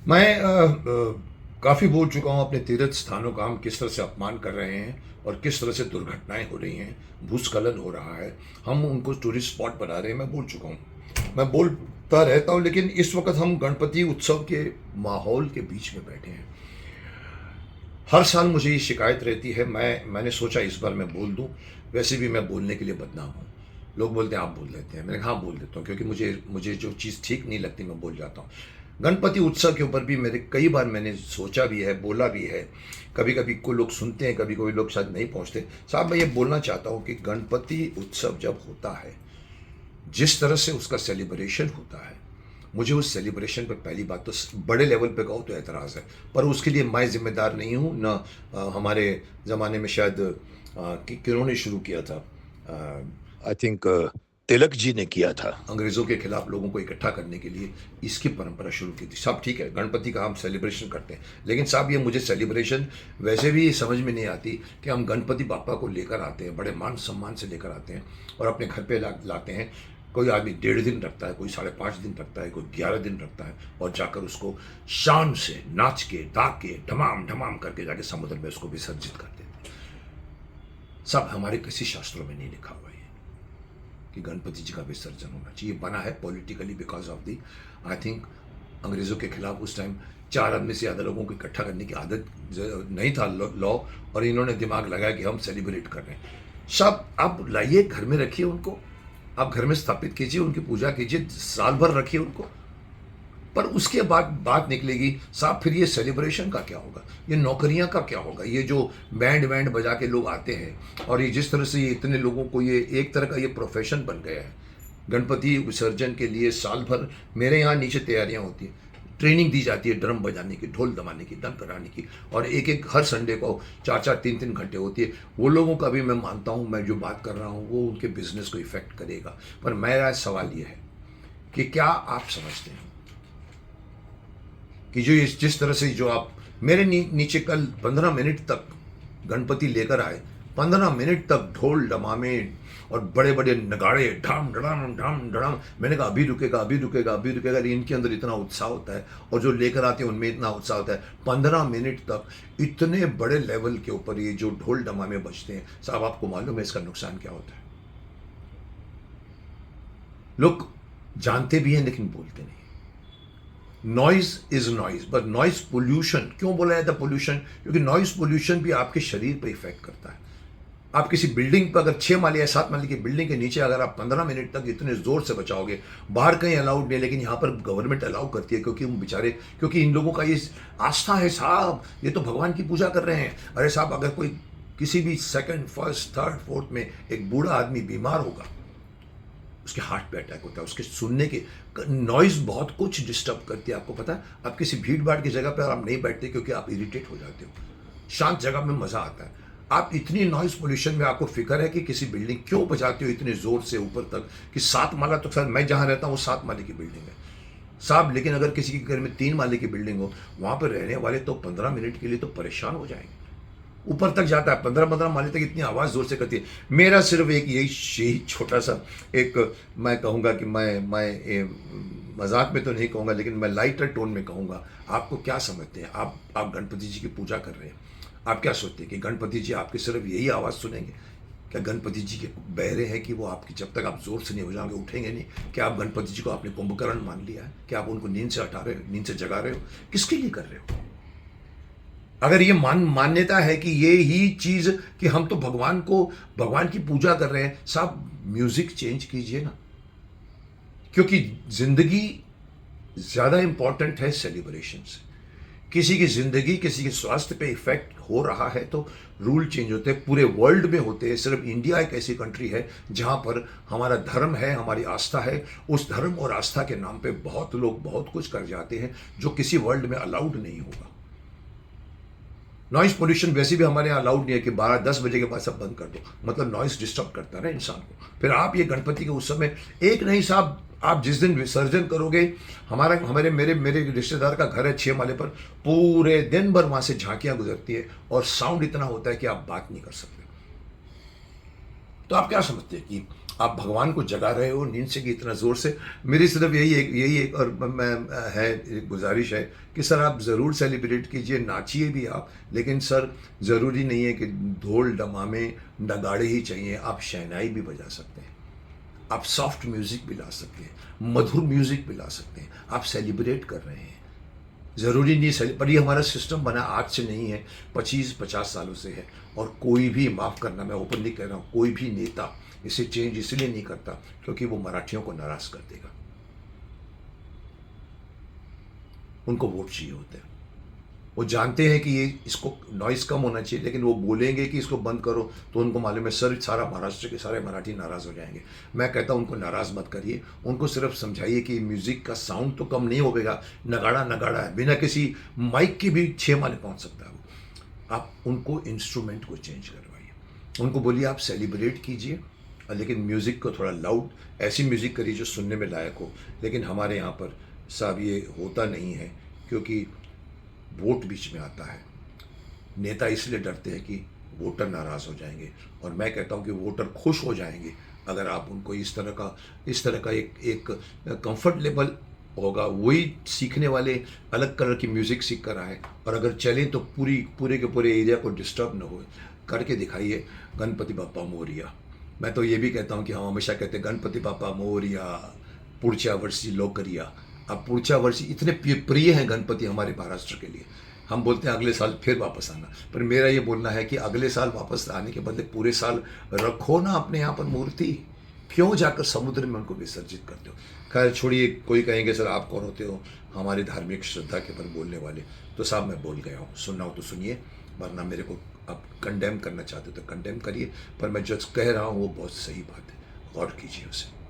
मैं काफ़ी बोल चुका हूँ अपने तीर्थ स्थानों का हम किस तरह से अपमान कर रहे हैं और किस तरह से दुर्घटनाएं हो रही हैं, भूस्खलन हो रहा है, हम उनको टूरिस्ट स्पॉट बना रहे हैं। मैं बोल चुका हूँ, मैं बोलता रहता हूँ, लेकिन इस वक्त हम गणपति उत्सव के माहौल के बीच में बैठे हैं। हर साल मुझे ये शिकायत रहती है। मैंने सोचा इस बार मैं बोल दूं। वैसे भी मैं बोलने के लिए बदनाम हूँ। लोग बोलते हैं आप बोल लेते हैं, मैंने कहा हाँ बोल देता हूँ, क्योंकि मुझे मुझे जो चीज़ ठीक नहीं लगती मैं बोल जाता हूँ। गणपति उत्सव के ऊपर भी मेरे कई बार मैंने सोचा भी है, बोला भी है। कभी कभी कोई लोग सुनते हैं, कभी कोई लोग शायद नहीं पहुँचते। साहब, मैं ये बोलना चाहता हूँ कि गणपति उत्सव जब होता है, जिस तरह से उसका सेलिब्रेशन होता है, मुझे उस सेलिब्रेशन पर पहली बात तो बड़े लेवल पे कहो तो एतराज़ है। पर उसके लिए मैं जिम्मेदार नहीं हूँ ना। हमारे ज़माने में शायद किन्होंने शुरू किया था, आई थिंक तिलक जी ने किया था, अंग्रेज़ों के खिलाफ लोगों को इकट्ठा करने के लिए इसकी परंपरा शुरू की थी। सब ठीक है, गणपति का हम सेलिब्रेशन करते हैं, लेकिन साहब ये मुझे सेलिब्रेशन वैसे भी समझ में नहीं आती कि हम गणपति बापा को लेकर आते हैं, बड़े मान सम्मान से लेकर आते हैं और अपने घर पे लाते हैं। कोई आदमी 1.5 दिन रखता है, कोई 5.5 दिन रखता है, कोई 11 दिन रखता है, और जाकर उसको शान से नाच के गा के धमाम धमाम करके जाके समुद्र में उसको विसर्जित कर देते हैं। सब हमारे किसी शास्त्रों में नहीं लिखा हुआ है कि गणपति जी का विसर्जन होना चाहिए। बना है politically because of the, I think, अंग्रेज़ों के खिलाफ उस टाइम 4 आदमी से ज़्यादा लोगों को इकट्ठा करने की आदत नहीं था लॉ, और इन्होंने दिमाग लगाया कि हम सेलिब्रेट कर रहे हैं। सब आप लाइए, घर में रखिए उनको, आप घर में स्थापित कीजिए, उनकी पूजा कीजिए, साल भर रखिए उनको। पर उसके बाद बात निकलेगी साहब, फिर ये सेलिब्रेशन का क्या होगा, ये नौकरियां का क्या होगा, ये जो बैंड बैंड बजा के लोग आते हैं और ये जिस तरह से ये इतने लोगों को ये एक तरह का ये प्रोफेशन बन गया है। गणपति विसर्जन के लिए साल भर मेरे यहाँ नीचे तैयारियां होती हैं, ट्रेनिंग दी जाती है ड्रम बजाने की, ढोल दमाने की, दम कराने की, और एक एक हर संडे को 4-4 3-3 घंटे होती है। वो लोगों का भी मैं मानता हूँ, मैं जो बात कर रहा हूँ वो उनके बिजनेस को इफेक्ट करेगा। पर मेरा सवाल ये है कि क्या आप समझते हैं कि जो जिस तरह से जो आप मेरे नीचे कल 15 मिनट तक गणपति लेकर आए, 15 मिनट तक ढोल डमामे और बड़े बड़े नगाड़े, ढाम ढड़ाम ढाम ढड़ाम, मैंने कहा अभी रुकेगा अभी रुकेगा अभी रुकेगा। इनके अंदर इतना उत्साह होता है और जो लेकर आते हैं उनमें इतना उत्साह होता है। 15 मिनट तक इतने बड़े लेवल के ऊपर ये जो ढोल डमामे बजते हैं, साहब आपको मालूम है इसका नुकसान क्या होता है? लोग जानते भी हैं लेकिन बोलते नहीं। Noise is noise, but noise pollution क्यों बोला जाता है पोल्यूशन? क्योंकि नॉइज पोल्यूशन भी आपके शरीर पर इफेक्ट करता है। आप किसी बिल्डिंग पर अगर 6 माले या 7 माले की बिल्डिंग के नीचे अगर आप 15 मिनट तक इतने जोर से बचाओगे, बाहर कहीं अलाउड नहीं, लेकिन यहाँ पर गवर्नमेंट अलाउ करती है, क्योंकि वो बेचारे, क्योंकि इन लोगों का ये आस्था है साहब, ये तो भगवान की पूजा कर रहे हैं। अरे साहब, अगर कोई किसी भी सेकंड फर्स्ट थर्ड फोर्थ में एक बूढ़ा आदमी बीमार होगा, उसके हार्ट पे अटैक होता है, उसके सुनने के नॉइज बहुत कुछ डिस्टर्ब करती है। आपको पता है, आप किसी भीड़ भाड़ की जगह पर आप नहीं बैठते क्योंकि आप इरिटेट हो जाते हो। शांत जगह में मजा आता है। आप इतनी नॉइज पोल्यूशन में आपको फिक्र है कि किसी बिल्डिंग क्यों बजाते हो इतने जोर से ऊपर तक, कि 7 माला तो सर मैं जहां रहता हूँ वो 7 माले की बिल्डिंग है साहब, लेकिन अगर किसी के घर में 3 माले की बिल्डिंग हो, वहां पर रहने वाले तो 15 मिनट के लिए तो परेशान हो जाएंगे। ऊपर तक जाता है, 15-15 माले तक इतनी आवाज़ जोर से करती है। मेरा सिर्फ एक यही छोटा सा एक, मैं कहूँगा कि मजाक में तो नहीं कहूँगा, लेकिन मैं लाइटर टोन में कहूँगा। आपको क्या समझते हैं? आप गणपति जी की पूजा कर रहे हैं, आप क्या सोचते हैं कि गणपति जी आपकी सिर्फ यही आवाज़ सुनेंगे? क्या गणपति जी के बहरे हैं कि वो आपकी जब तक आप जोर से नहीं हो जाओगे उठेंगे नहीं? क्या आप गणपति जी को आपने कुंभकर्ण मान लिया है? क्या आप उनको नींद से हटा रहे हो, नींद से जगा रहे हो? किसके लिए कर रहे हो? अगर ये मान्यता है कि ये ही चीज कि हम तो भगवान की पूजा कर रहे हैं, साहब म्यूजिक चेंज कीजिए ना। क्योंकि जिंदगी ज्यादा इंपॉर्टेंट है सेलिब्रेशन से। किसी की जिंदगी, किसी के स्वास्थ्य पे इफेक्ट हो रहा है तो रूल चेंज होते हैं, पूरे वर्ल्ड में होते हैं। सिर्फ इंडिया एक ऐसी कंट्री है जहां पर हमारा धर्म है, हमारी आस्था है। उस धर्म और आस्था के नाम पे बहुत लोग बहुत कुछ कर जाते हैं जो किसी वर्ल्ड में अलाउड नहीं होगा। नॉइज पोल्यूशन वैसे भी हमारे यहाँ अलाउड नहीं है कि 12-10 बजे के बाद सब बंद कर दो, मतलब नॉइज डिस्टर्ब करता है ना इंसान को। फिर आप ये गणपति के उस समय एक नहीं साहब, आप जिस दिन विसर्जन करोगे, हमारे मेरे मेरे रिश्तेदार का घर है 6 माले पर, पूरे दिन भर वहां से झांकियां गुजरती है और साउंड इतना होता है कि आप बात नहीं कर सकते। तो आप क्या समझते हैं कि आप भगवान को जगा रहे हो नींद से कि इतना ज़ोर से। मेरी सिर्फ यही एक और है एक गुजारिश है कि सर आप ज़रूर सेलिब्रेट कीजिए, नाचिए भी आप, लेकिन सर ज़रूरी नहीं है कि ढोल डमामे नगाड़े ही चाहिए, आप शहनाई भी बजा सकते हैं, आप सॉफ्ट म्यूज़िक भी ला सकते हैं, मधुर म्यूज़िक भी ला सकते हैं। आप सेलिब्रेट कर रहे हैं, ज़रूरी नहीं पर ये हमारा सिस्टम बना आज से नहीं है, 25-50 सालों से है। और कोई भी, माफ़ करना मैं ओपनली कह रहा हूँ, कोई भी नेता इसे चेंज इसलिए नहीं करता क्योंकि वो मराठियों को नाराज़ कर देगा। उनको वोट चाहिए होते हैं, वो जानते हैं कि ये इसको नॉइज़ कम होना चाहिए, लेकिन वो बोलेंगे कि इसको बंद करो तो उनको मालूम है सर सारा महाराष्ट्र के सारे मराठी नाराज़ हो जाएंगे। मैं कहता हूँ उनको नाराज़ मत करिए, उनको सिर्फ समझाइए कि म्यूज़िक का साउंड तो कम नहीं होगा, नगाड़ा नगाड़ा है, बिना किसी माइक के भी 6 माले पहुँच सकता है वो। आप उनको इंस्ट्रूमेंट को चेंज करवाइए, उनको बोलिए आप सेलिब्रेट कीजिए, लेकिन म्यूज़िक को थोड़ा लाउड, ऐसी म्यूज़िक करिए जो सुनने में लायक हो। लेकिन हमारे यहाँ पर साहब ये होता नहीं है, क्योंकि वोट बीच में आता है। नेता इसलिए डरते हैं कि वोटर नाराज़ हो जाएंगे, और मैं कहता हूं कि वोटर खुश हो जाएंगे अगर आप उनको इस तरह का एक कंफर्ट लेवल होगा। वही सीखने वाले अलग कलर की म्यूज़िक सीख कर आए, और अगर चलें तो पूरे के पूरे एरिया को डिस्टर्ब न हो। करके दिखाइए गणपति बाप्पा मोरिया। मैं तो ये भी कहता हूँ कि हम हमेशा कहते हैं गणपति बाप्पा मोरिया, पुढच्या वर्षी लोकरिया। अब पुढच्या वर्षी इतने प्रिय हैं गणपति हमारे महाराष्ट्र के लिए, हम बोलते हैं अगले साल फिर वापस आना, पर मेरा ये बोलना है कि अगले साल वापस आने के बदले पूरे साल रखो ना अपने यहाँ पर मूर्ति, क्यों जाकर समुद्र में उनको विसर्जित करते हो। खैर छोड़िए, कोई कहेंगे सर आप कौन होते हो हमारी धार्मिक श्रद्धा के पर बोलने वाले। तो साहब मैं बोल गया हूँ, सुनना हो तो सुनिए, वरना मेरे को आप कंडेम करना चाहते हो तो कंडेम करिए, पर मैं जो कह रहा हूँ वो बहुत सही बात है, गौर कीजिए उसे।